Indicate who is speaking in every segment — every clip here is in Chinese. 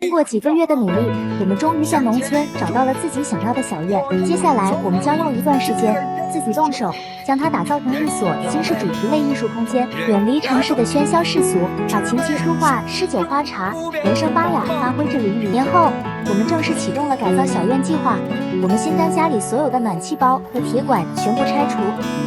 Speaker 1: 经过几个月的努力，我们终于在农村找到了自己想要的小院。接下来，我们将用一段时间自己动手，将它打造成一所新式主题类艺术空间，远离城市的喧嚣世俗，把琴棋书画、诗酒花茶、人生巴雅发挥至淋漓。年后，我们正式启动了改造小院计划。我们先将家里所有的暖气包和铁管全部拆除，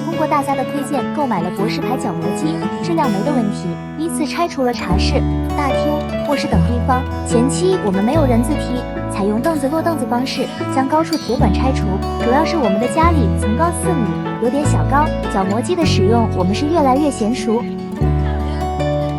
Speaker 1: 通过大家的推荐购买了博士牌角磨机，质量没的问题。依次拆除了茶室、大厅、卧室等地方。前期我们没有人字梯，采用凳子落凳子方式，将高处铁管拆除。主要是我们的家里层高4米，有点小高，角磨机的使用我们是越来越娴熟。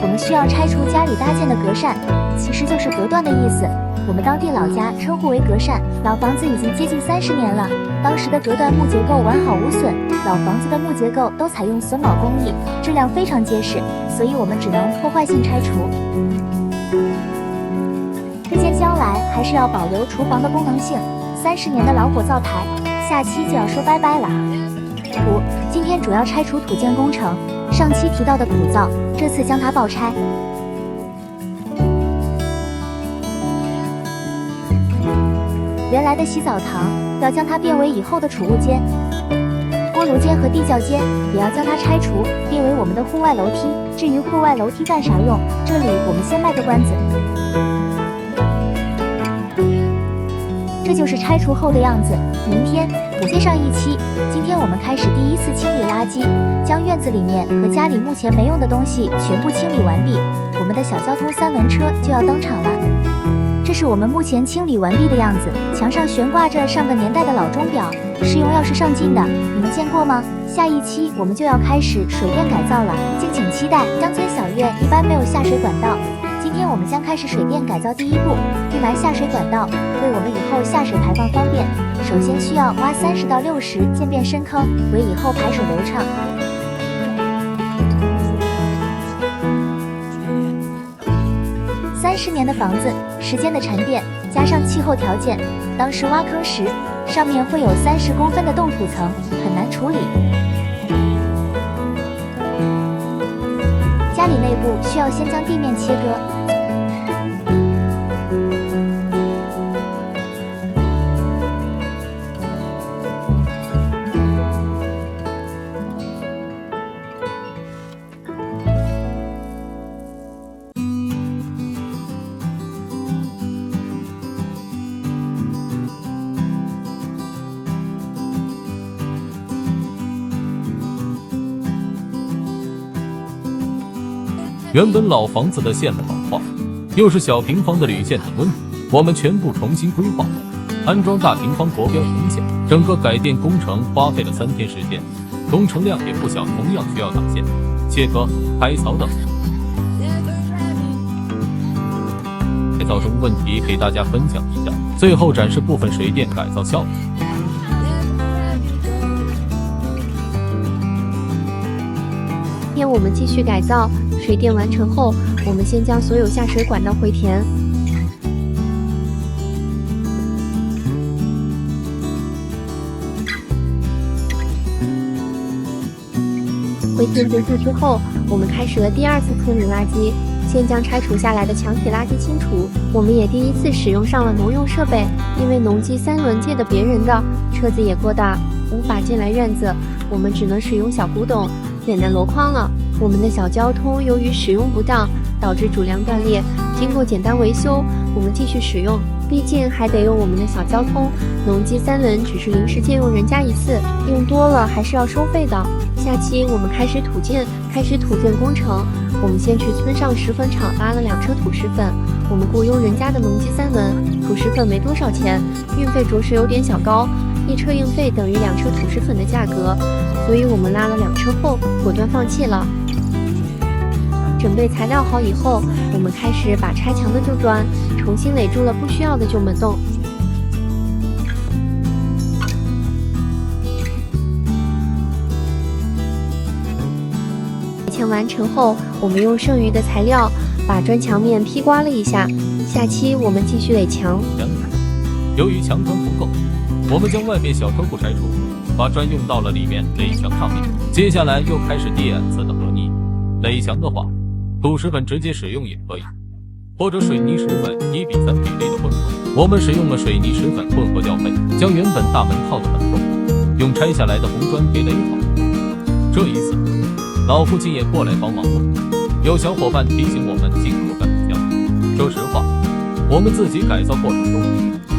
Speaker 1: 我们需要拆除家里搭建的隔扇，其实就是隔断的意思。我们当地老家称呼为隔扇。老房子已经接近30年了，当时的隔断木结构完好无损，老房子的木结构都采用榫卯工艺，质量非常结实，所以我们只能破坏性拆除。这间将来还是要保留厨房的功能性，30年的老火灶台，下期就要说拜拜了。今天主要拆除土建工程，上期提到的土灶，这次将它爆拆。原来的洗澡堂要将它变为以后的储物间，锅炉间和地窖间也要将它拆除，变为我们的户外楼梯。至于户外楼梯干啥用，这里我们先卖个关子。这就是拆除后的样子。明天我接上一期，今天我们开始第一次清理垃圾，将院子里面和家里目前没用的东西全部清理完毕。我们的小交通3轮车就要登场了。这是我们目前清理完毕的样子，墙上悬挂着上个年代的老钟表，是用钥匙上进的，你们见过吗？下一期我们就要开始水电改造了，敬请期待。乡村小院一般没有下水管道，今天我们将开始水电改造第一步，预埋下水管道，为我们以后下水排放方便。首先需要挖30到60渐变深坑，为以后排水流畅。30年的房子，时间的沉淀加上气候条件，当时挖坑时，上面会有30公分的冻土层，很难处理。家里内部需要先将地面切割。
Speaker 2: 原本老房子的线路老化，又是小平房的铝线等问题，我们全部重新规划，安装大平方国标铜线。整个改电工程花费了3天时间，工程量也不小，同样需要打线、切割、排槽等。改造中问题给大家分享一下，最后展示部分水电改造效果。
Speaker 3: 今天我们继续改造，水电完成后，我们先将所有下水管道回填。回填结束之后，我们开始了第2次清理垃圾，先将拆除下来的墙体垃圾清除。我们也第一次使用上了农用设备，因为农机3轮借的别人的，车子也过大，无法进来院子，我们只能使用小古董。简单箩筐了。我们的小交通由于使用不当，导致主梁断裂，经过简单维修，我们继续使用，毕竟还得用我们的小交通。农机3轮只是临时借用人家一次，用多了还是要收费的。下期我们开始土建工程。我们先去村上石粉厂拉了2车土石粉，我们雇佣人家的农机3轮，土石粉没多少钱，运费着实有点小高，1车运费等于2车土石粉的价格，所以我们拉了2车后，果断放弃了。准备材料好以后，我们开始把拆墙的旧砖重新垒住了不需要的旧门洞。围墙完成后，我们用剩余的材料把砖墙面劈刮了一下。下期我们继续垒墙。
Speaker 2: 由于墙砖不够，我们将外面小车库拆除，把砖用到了里面垒墙上面。接下来又开始第2次的和泥。垒墙的话，土石粉直接使用也可以，或者水泥石粉1:3比例的混合。我们使用了水泥石粉混合胶配，将原本大门套的很厚，用拆下来的红砖给垒好。这一次，老父亲也过来帮忙了。有小伙伴提醒我们进口干木浆。说实话，我们自己改造过程中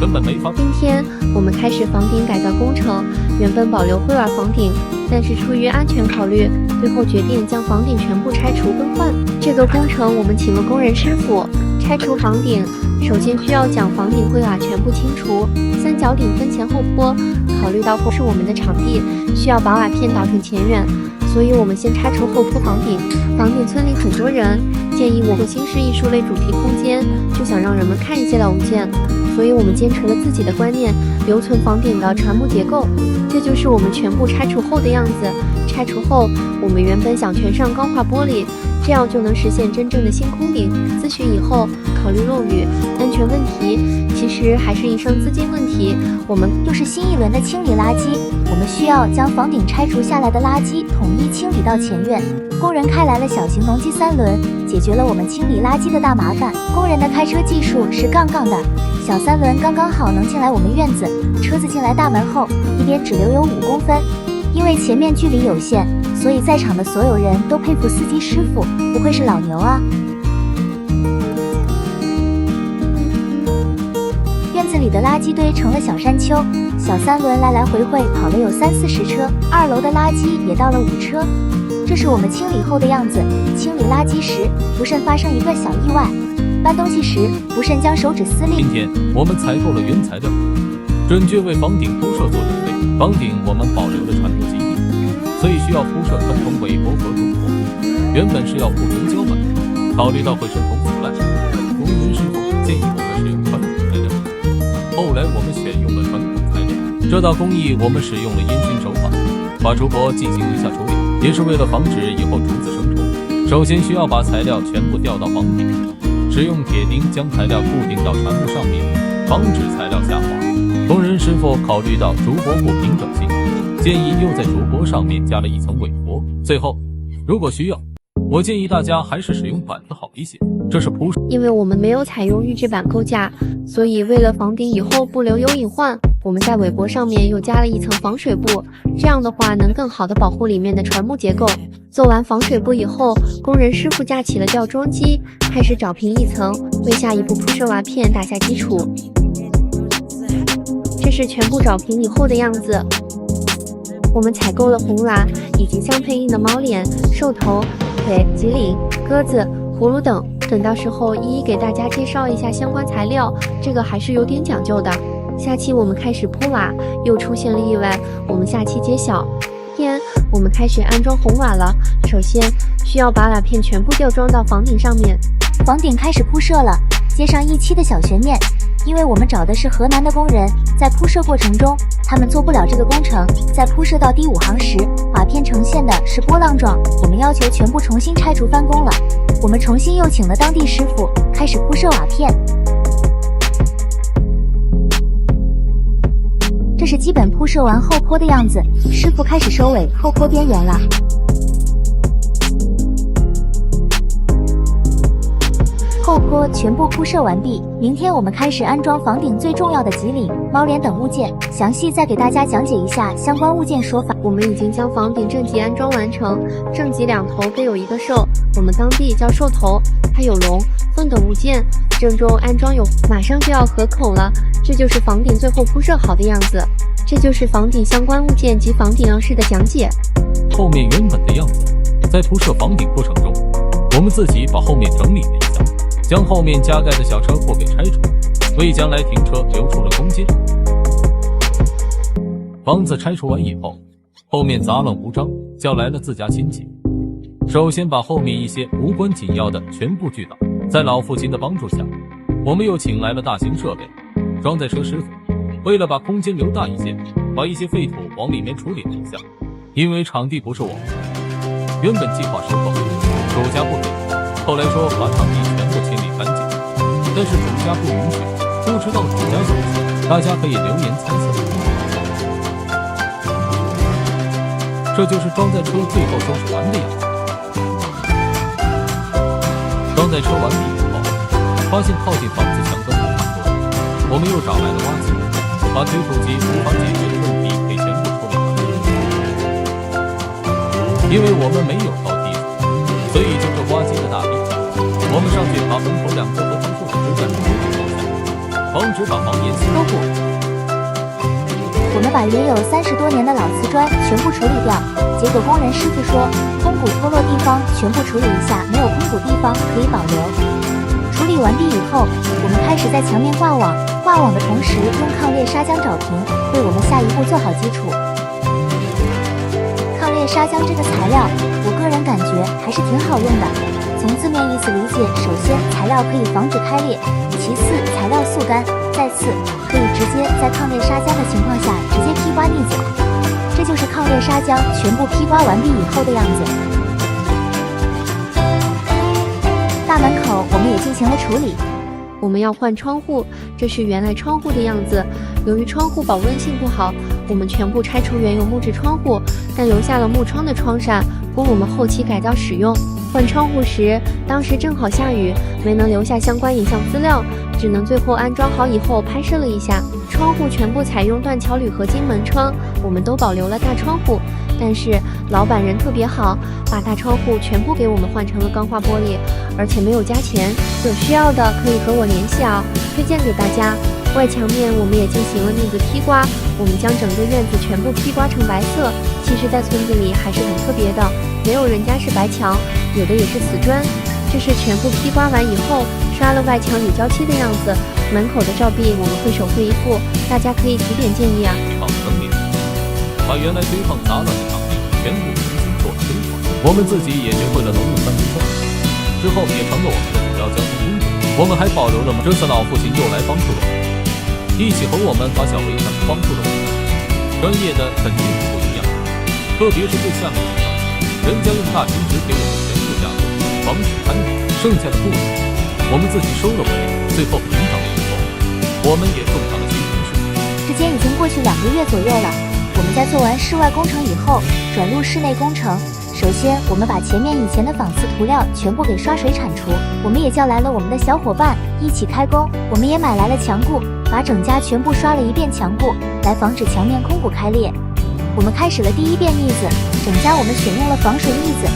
Speaker 2: 根本没法。
Speaker 3: 今天我们开始房顶改造工程，原本保留灰瓦房顶，但是出于安全考虑，最后决定将房顶全部拆除更换。这个工程我们请了工人师傅拆除房顶，首先需要将房顶灰瓦全部清除，三角顶分前后坡。考虑到是我们的场地，需要把瓦片倒成前缘，所以我们先拆除后铺房顶。房顶村里很多人建议我们新式艺术类主题空间，就想让人们看一些老物件，所以我们坚持了自己的观念，留存房顶的船木结构。这就是我们全部拆除后的样子。拆除后，我们原本想全上钢化玻璃，这样就能实现真正的新空顶。咨询以后，考虑漏雨、安全问题，其实还是一生资金问题。我们
Speaker 1: 就是新一轮的清理垃圾，我们需要将房顶拆除下来的垃圾统一清理到前院。工人开来了小型农机3轮，解决了我们清理垃圾的大麻烦。工人的开车技术是杠杠的，小3轮刚刚好能进来我们院子。车子进来大门后，一边只留有5公分。因为前面距离有限，所以在场的所有人都佩服司机师傅，不愧是老牛啊！院子里的垃圾堆成了小山丘，小3轮来来回回跑了有30-40车，2楼的垃圾也到了5车。这是我们清理后的样子。清理垃圾时，不慎发生一个小意外；搬东西时，不慎将手指撕裂。
Speaker 2: 今天我们采购了原材料，准确为房顶铺设做准备。房顶我们保留了船木基地，所以需要铺设传统韦伯和中国。原本是要铺竹胶板，考虑到会生虫腐烂，工人师傅建议我们使用传统材料。后来我们选用了传统材料，这道工艺我们使用了烟熏手法，把竹箔进行一下处理，也是为了防止以后竹子生虫。首先需要把材料全部吊到房顶，使用铁钉将材料固定到船木上面，防止材料下滑。工人师傅考虑到竹箔不平整性，建议又在竹箔上面加了一层韦箔。最后，如果需要，我建议大家还是使用板子好一些。这是铺设，
Speaker 3: 因为我们没有采用预制板构架，所以为了房顶以后不留有隐患，我们在韦箔上面又加了一层防水布，这样的话能更好的保护里面的船木结构。做完防水布以后，工人师傅架起了吊装机，开始找平一层，为下一步铺设瓦片打下基础。这是全部找平以后的样子。我们采购了红瓦以及相配应的猫脸、兽头、腿、脊领、鸽子、葫芦等，等到时候一一给大家介绍一下相关材料，这个还是有点讲究的。下期我们开始铺瓦，又出现了意外，我们下期揭晓。今天我们开始安装红瓦了，首先需要把瓦片全部吊装到房顶上面。
Speaker 1: 房顶开始铺设了，接上一期的小悬念。因为我们找的是河南的工人，在铺设过程中，他们做不了这个工程。在铺设到第5行时，瓦片呈现的是波浪状，我们要求全部重新拆除翻工了。我们重新又请了当地师傅，开始铺设瓦片。这是基本铺设完后坡的样子，师傅开始收尾后坡边缘了。后坡全部铺设完毕，明天我们开始安装房顶最重要的脊领、猫脸等物件，详细再给大家讲解一下相关物件说法。
Speaker 3: 我们已经将房顶正脊安装完成，正脊两头各有一个兽，我们当地叫兽头，它有龙、凤等物件，正中安装有，马上就要合口了。这就是房顶最后铺设好的样子，这就是房顶相关物件及房顶样式的讲解。
Speaker 2: 后面原本的样子，在铺设房顶过程中，我们自己把后面整理了一下，将后面加盖的小车库给拆除，为将来停车留出了空间。房子拆除完以后，后面杂乱无章，叫来了自家亲戚。首先把后面一些无关紧要的全部锯倒，在老父亲的帮助下，我们又请来了大型设备，装载车师傅。为了把空间留大一些，把一些废土往里面处理了一下。因为场地不是我们的，原本计划收购，主家不给，后来说把场地全部清理干净，但是主家不允许，不知道主家怎么想，大家可以留言猜测。这就是装载车最后收拾完的样子。装载车完毕以后，发现靠近房子墙根不差不多，我们又找来了挖机，把推土机无法解决的问题给全部处理完。因为我们没有高梯子，所以就这挖机的大力气，我们上去把门口2棵合桃树的枝干全部抽下，防止把房檐掀不。
Speaker 1: 我们把约有30多年的老瓷砖全部处理掉，结果工人师傅说，空鼓脱落地方全部处理一下，没有空鼓地方可以保留。处理完毕以后，我们开始在墙面挂网，挂网的同时用抗裂砂浆找平，为我们下一步做好基础。抗裂砂浆这个材料，我个人感觉还是挺好用的。从字面意思理解，首先材料可以防止开裂，其次材料速干，再次可以直接在抗裂砂浆的情况下直接劈刮腻子。这就是抗裂砂浆全部劈刮完毕以后的样子。大门口我们也进行了处理。
Speaker 3: 我们要换窗户，这是原来窗户的样子。由于窗户保温性不好，我们全部拆除原有木质窗户，但留下了木窗的窗扇，供我们后期改造使用。换窗户时，当时正好下雨，没能留下相关影像资料，只能最后安装好以后拍摄了一下。窗户全部采用断桥铝合金门窗，我们都保留了大窗户，但是老板人特别好，把大窗户全部给我们换成了钢化玻璃，而且没有加钱。有需要的可以和我联系啊，推荐给大家。外墙面我们也进行了腻子劈刮，我们将整个院子全部劈刮成白色。其实，在村子里还是很特别的，没有人家是白墙，有的也是瓷砖。这是全部劈刮完以后，刷了外墙铝胶漆的样子。门口的照壁我们会手绘一幅，大家可以提点建议啊。
Speaker 2: 场能力，把原来堆放杂乱的场地全部重新做了规划。我们自己也学会了农用三轮车，之后也成了我们的主要交通工具。我们还保留了这次老父亲又来帮助了我们，一起和我们把小围墙帮助了我们。专业的肯定是不一样，特别是对下面的场地，人家用大平直给我们全部加固，防止坍塌，剩下的部分我们自己收了尾。最后平整了以后，我们也种上了新城市。
Speaker 1: 时间已经过去2个月左右了，我们在做完室外工程以后，转入室内工程。首先，我们把前面以前的仿瓷涂料全部给刷水铲除，我们也叫来了我们的小伙伴一起开工。我们也买来了墙布，把整家全部刷了一遍墙布，来防止墙面空鼓开裂。我们开始了第1遍腻子，整家我们选用了防水腻子。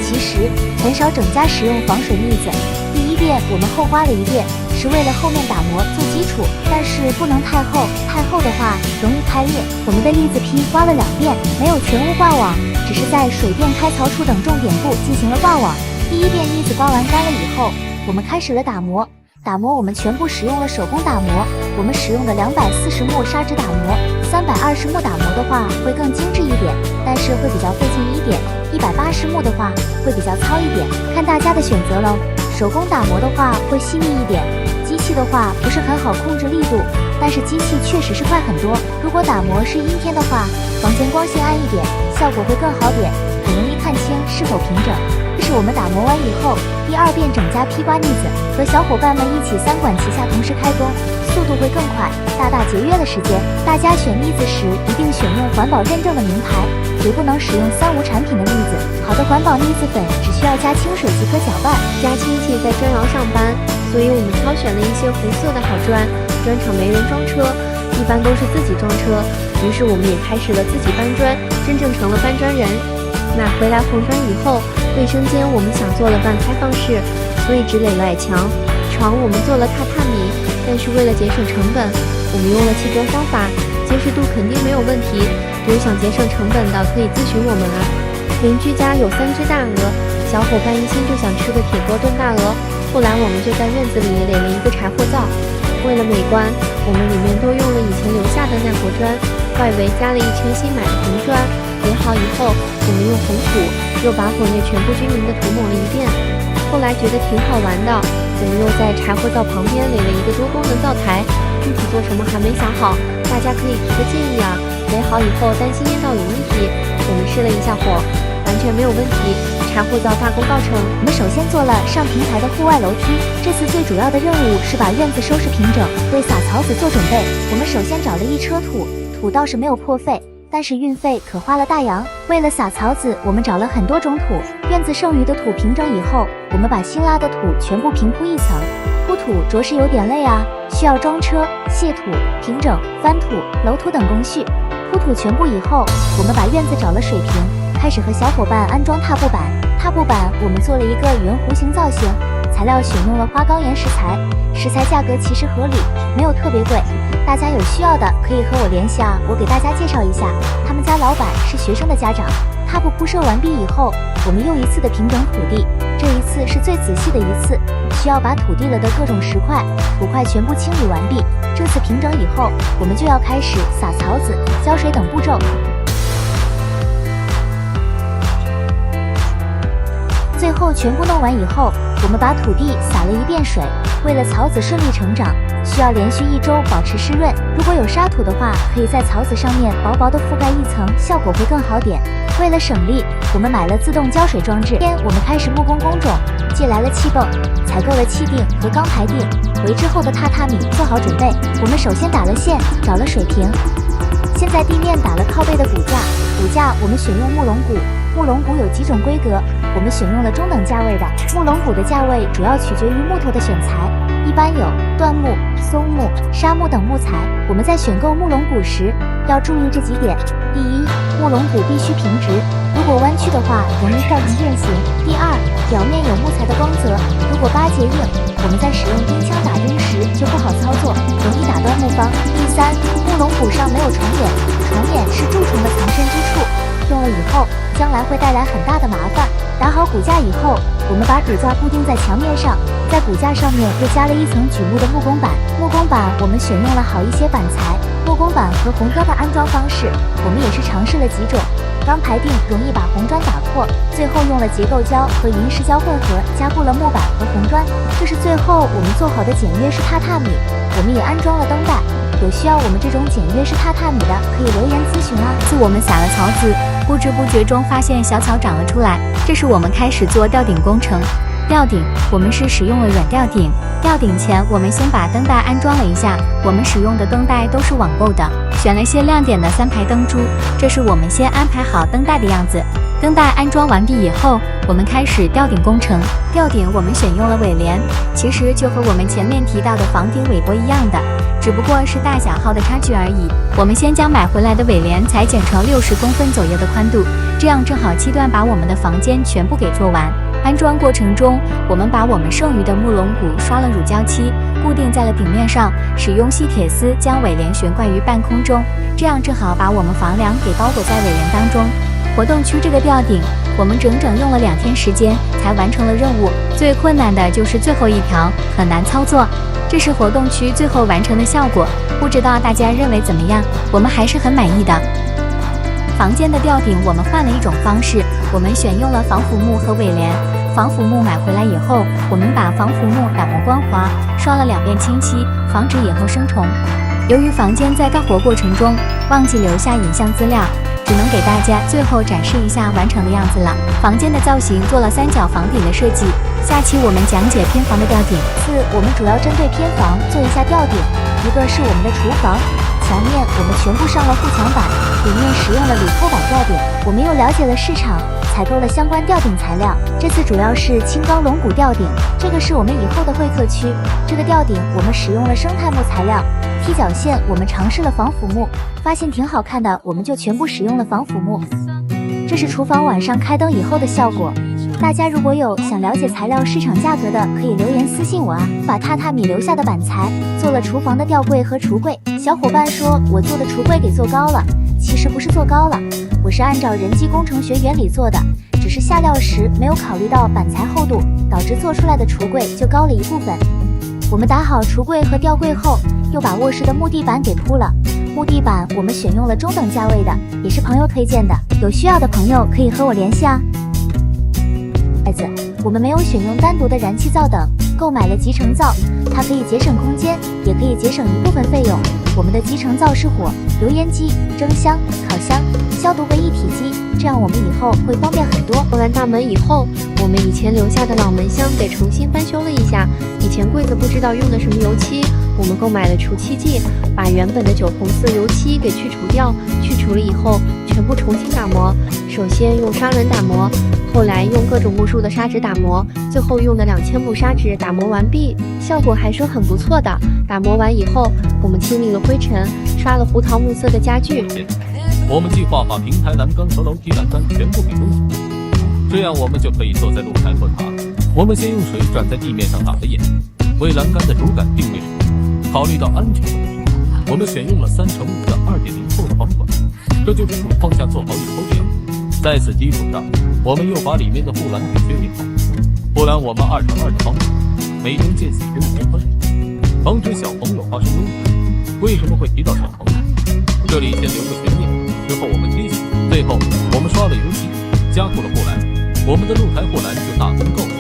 Speaker 1: 其实很少整家使用防水腻子，第1遍我们后刮了1遍，是为了后面打磨做基础，但是不能太厚，太厚的话容易开裂。我们的腻子坯刮了2遍，没有全屋挂网，只是在水电开槽处等重点部进行了挂网。第1遍腻子刮完干了以后，我们开始了打磨。打磨我们全部使用了手工打磨，我们使用的240目砂纸打磨，320目打磨的话会更精致一点，但是会比较费劲一点，180目的话会比较糙一点，看大家的选择喽。手工打磨的话会细腻一点，机器的话不是很好控制力度，但是机器确实是快很多。如果打磨是阴天的话，房间光线暗一点，效果会更好点，很容易看清是否平整。这是我们打磨完以后第2遍整家劈刮腻子，和小伙伴们一起3管齐下同时开工，速度会更快，大大节约了时间。大家选腻子时一定选用环保认证的名牌，绝不能使用3无产品的腻子。好的环保腻子粉只需要加清水即可搅拌。
Speaker 3: 家亲戚在砖窑上班，所以我们挑选了一些红色的好砖，砖厂没人装车，一般都是自己装车，于是我们也开始了自己搬砖，真正成了搬砖人。买回来红砖以后，卫生间我们想做了半开放式，所以只垒了矮墙。床我们做了榻榻米，但是为了节省成本，我们用了气砖方法，结实度肯定没有问题。有想节省成本的可以咨询我们啊。邻居家有3只大鹅，小伙伴一心就想吃个铁锅炖大鹅，后来我们就在院子里垒了一个柴火灶。为了美观，我们里面都用了以前留下的耐火砖，外围加了一圈新买的红砖。垒好以后，我们用红土又把火内全部均匀的涂抹了一遍。后来觉得挺好玩的，我们又在柴火灶旁边垒了一个多功能灶台，具体做什么还没想好，大家可以提个建议啊。垒好以后担心烟道有问题，我们试了一下火，完全没有问题，柴火灶大功告成。
Speaker 1: 我们首先做了上平台的户外楼梯，这次最主要的任务是把院子收拾平整，为撒草籽做准备。我们首先找了1车土，土倒是没有破费，但是运费可花了大洋。为了撒草籽，我们找了很多种土。院子剩余的土平整以后，我们把新拉的土全部平铺一层，铺土着实有点累啊，需要装车、卸土、平整、翻土、楼土等工序。铺土全部以后，我们把院子找了水平，开始和小伙伴安装踏步板。踏步板我们做了一个圆弧形造型，材料选用了花岗岩石材，石材价格其实合理，没有特别贵。大家有需要的可以和我联系啊，我给大家介绍一下，他们家老板是学生的家长。踏步铺设完毕以后，我们又一次的平整土地，这一次是最仔细的一次，需要把土地了的各种石块、土块全部清理完毕。这次平整以后，我们就要开始撒草籽、浇水等步骤。最后全部弄完以后，我们把土地撒了一遍水，为了草籽顺利成长，需要连续1周保持湿润。如果有沙土的话，可以在草籽上面薄薄的覆盖一层，效果会更好点。为了省力，我们买了自动浇水装置。我们开始木工工种，借来了气泵，采购了气锭和钢排锭，为之后的榻榻米做好准备。我们首先打了线，找了水平，现在地面打了靠背的骨架。骨架我们选用木龙骨，木龙骨有几种规格，我们选用了中等价位的。木龙骨的价位主要取决于木头的选材，一般有椴木、松木、杉木等木材。我们在选购木龙骨时要注意这几点：第一，木龙骨必须平直，如果弯曲的话容易造成变形；第二，表面有木材的光泽，如果巴结硬，我们在使用钉枪打钉时就不好操作，容易打断木方；第三，木龙骨上没有虫眼，虫眼是蛀虫的藏身之处，用了以后将来会带来很大的麻烦。打好骨架以后，我们把骨架固定在墙面上，在骨架上面又加了一层榉木的木工板。木工板我们选用了好一些板材，木工板和红砖的安装方式，我们也是尝试了几种。钢排锭容易把红砖打破，最后用了结构胶和云石胶混合，加固了木板和红砖。这是最后我们做好的简约式榻榻米，我们也安装了灯带。有需要我们这种简约式榻榻米的，可以留言咨询啊。
Speaker 3: 自我们撒了草籽，不知不觉中发现小草长了出来，这时我们开始做吊顶工程。吊顶我们是使用了软吊顶，吊顶前我们先把灯带安装了一下，我们使用的灯带都是网购的，选了些亮点的3排灯珠，这是我们先安排好灯带的样子。灯带安装完毕以后，我们开始吊顶工程。吊顶我们选用了尾帘，其实就和我们前面提到的房顶尾波一样的，只不过是大小号的差距而已。我们先将买回来的尾帘裁剪成60公分左右的宽度，这样正好7段把我们的房间全部给做完。安装过程中，我们把我们剩余的木龙骨刷了乳胶漆，固定在了顶面上，使用细铁丝将尾帘悬挂于半空中，这样正好把我们房梁给包裹在尾帘当中。活动区这个吊顶，我们整整用了2天时间才完成了任务，最困难的就是最后一条，很难操作。这是活动区最后完成的效果，不知道大家认为怎么样？我们还是很满意的。房间的吊顶我们换了一种方式，我们选用了防腐木和尾帘。防腐木买回来以后，我们把防腐木打磨光滑，刷了2遍清漆，防止野后生虫。由于房间在干活过程中忘记留下影像资料，只能给大家最后展示一下完成的样子了。房间的造型做了3角房顶的设计，下期我们讲解偏房的吊顶。
Speaker 1: 我们主要针对偏房做一下吊顶，一个是我们的厨房，墙面我们全部上了护墙板，里面使用了铝扣板吊顶。我们又了解了市场，采购了相关吊顶材料。这次主要是青钢龙骨吊顶，这个是我们以后的会客区。这个吊顶我们使用了生态木材料，踢脚线我们尝试了防腐木，发现挺好看的，我们就全部使用了防腐木。这是厨房晚上开灯以后的效果。大家如果有想了解材料市场价格的，可以留言私信我啊。把榻榻米留下的板材做了厨房的吊柜和橱柜。小伙伴说我做的橱柜给做高了，其实不是做高了，我是按照人机工程学原理做的，只是下料时没有考虑到板材厚度，导致做出来的橱柜就高了一部分。我们打好橱柜和吊柜后，又把卧室的木地板给铺了。木地板我们选用了中等价位的，也是朋友推荐的，有需要的朋友可以和我联系啊。我们没有选用单独的燃气灶等，购买了集成灶，它可以节省空间，也可以节省一部分费用。我们的集成灶是火、油烟机、蒸箱、烤箱、消毒为一体机，这样我们以后会方便很多。
Speaker 3: 做完大门以后，我们以前留下的老门箱给重新翻修了一下，以前柜子不知道用的什么油漆，我们购买了除漆剂，把原本的酒红色油漆给去除掉，去除了以后全部重新打磨。首先用砂轮打磨，后来用各种木数的砂纸打磨，最后用的2000部砂纸打磨完毕，效果还是很不错的。打磨完以后，我们清理了灰尘，刷了胡桃木色的家具。
Speaker 2: 我们计划把平台栏杆和楼梯栏杆全部给弄死，这样我们就可以坐在露台喝茶了。我们先用水转在地面上打了眼，为栏杆的主杆定位时，考虑到安全问题，我们选用了3×5的2.0厚的方管，这就是主框架做好以后这样。在此基础上，我们又把里面的护栏给确定好。护栏我们2×2的方管，每根间隙有5公分，防止小朋友发生危险。为什么会提到小朋友？这里先留个悬念，之后我们揭晓。最后，我们刷了油漆，加固了护栏，我们的露台护栏就大功告成。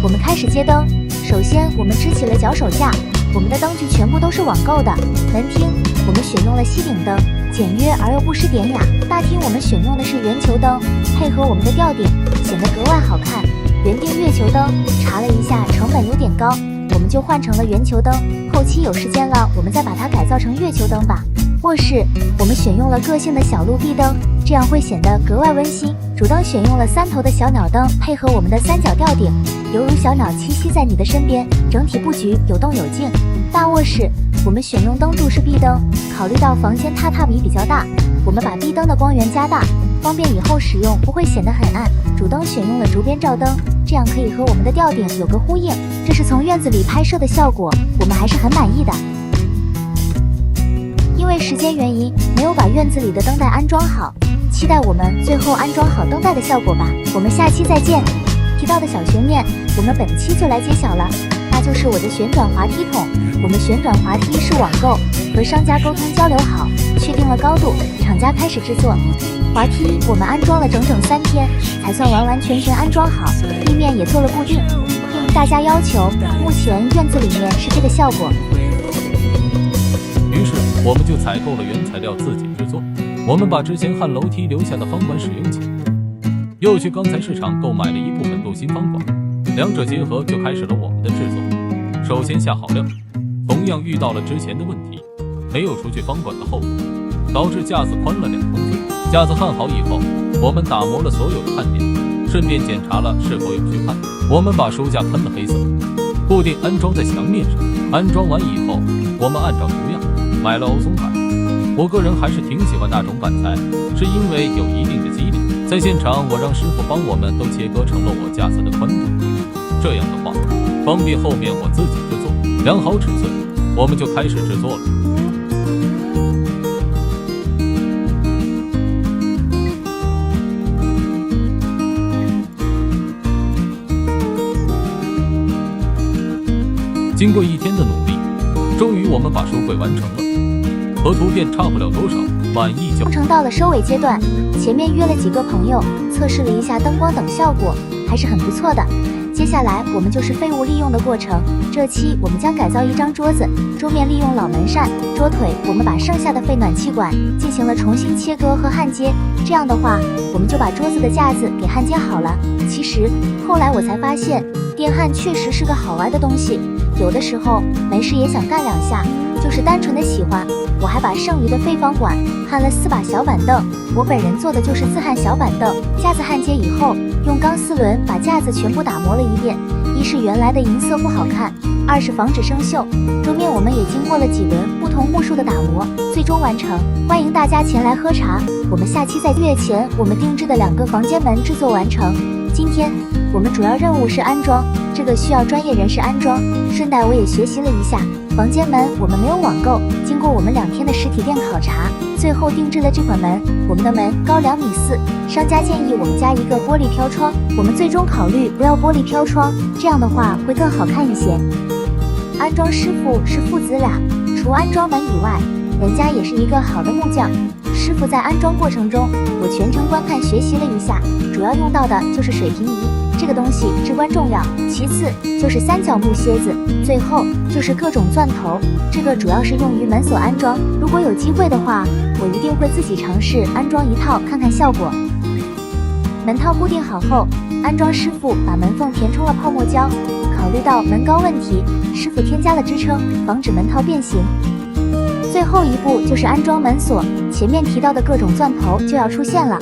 Speaker 1: 我们开始接灯，首先我们支起了脚手架，我们的灯具全部都是网购的。门厅我们选用了吸顶灯，简约而又不失典雅。大厅我们选用的是圆球灯，配合我们的吊顶，显得格外好看。原定月球灯，查了一下成本有点高，我们就换成了圆球灯。后期有时间了，我们再把它改造成月球灯吧。卧室我们选用了个性的小路壁灯，这样会显得格外温馨。主灯选用了3头的小鸟灯，配合我们的3角吊顶，犹如小鸟栖息在你的身边。整体布局有动有静。大卧室我们选用灯柱式壁灯，考虑到房间榻榻米比较大，我们把壁灯的光源加大，方便以后使用，不会显得很暗。主灯选用了竹编罩灯，这样可以和我们的吊顶有个呼应。这是从院子里拍摄的效果，我们还是很满意的。因为时间原因，没有把院子里的灯带安装好，期待我们最后安装好灯带的效果吧。我们下期再见。提到的小全面，我们本期就来揭晓了，那就是我的旋转滑梯筒。我们旋转滑梯是网购，和商家沟通交流好，确定了高度，厂家开始制作。滑梯我们安装了整整3天，才算完完全全安装好，地面也做了固定。应大家要求，目前院子里面是这个效果。
Speaker 2: 于是我们就采购了原材料自己制作。我们把之前焊楼梯留下的方管使用起来，又去钢材市场购买了一部分镀锌方管，两者结合就开始了我们的制作。首先下好料，同样遇到了之前的问题，没有除去方管的厚度，导致架子宽了2公分。架子焊好以后，我们打磨了所有的焊点，顺便检查了是否有虚焊。我们把书架喷了黑色，固定安装在墙面上。安装完以后，我们按照图样买了欧松板。我个人还是挺喜欢那种板材，是因为有一定的肌力。在现场我让师傅帮我们都切割成了我架子的宽度，这样的话方便后面我自己制作。量好尺寸，我们就开始制作了。经过1天的努力，终于我们把书柜完成了，和图片差不了多少，满意就。
Speaker 1: 工程到了收尾阶段，前面约了几个朋友，测试了一下灯光等效果，还是很不错的。接下来我们就是废物利用的过程。这期我们将改造一张桌子，桌面利用老门扇，桌腿我们把剩下的废暖气管进行了重新切割和焊接。这样的话，我们就把桌子的架子给焊接好了。其实后来我才发现，电焊确实是个好玩的东西，有的时候没事也想干2下，就是单纯的喜欢。我还把剩余的废方管焊了4把小板凳，我本人做的就是自焊小板凳。架子焊接以后，用钢丝轮把架子全部打磨了一遍，一是原来的银色不好看，二是防止生锈。桌面我们也经过了几轮不同目数的打磨，最终完成。欢迎大家前来喝茶，我们下期再见。月前我们定制的2个房间门制作完成。今天我们主要任务是安装，这个需要专业人士安装。顺带我也学习了一下，房间门我们没有网购，经过我们2天的实体店考察，最后定制了这款门。我们的门高2.4米，商家建议我们加一个玻璃飘窗，我们最终考虑不要玻璃飘窗，这样的话会更好看一些。安装师傅是父子俩，除安装门以外，人家也是一个好的木匠。师傅在安装过程中，我全程观看学习了一下，主要用到的就是水平仪，这个东西至关重要。其次就是3角木楔子，最后就是各种钻头，这个主要是用于门锁安装。如果有机会的话，我一定会自己尝试安装一套看看效果。门套固定好后，安装师傅把门缝填充了泡沫胶，考虑到门高问题，师傅添加了支撑，防止门套变形。最后一步就是安装门锁，前面提到的各种钻头就要出现了。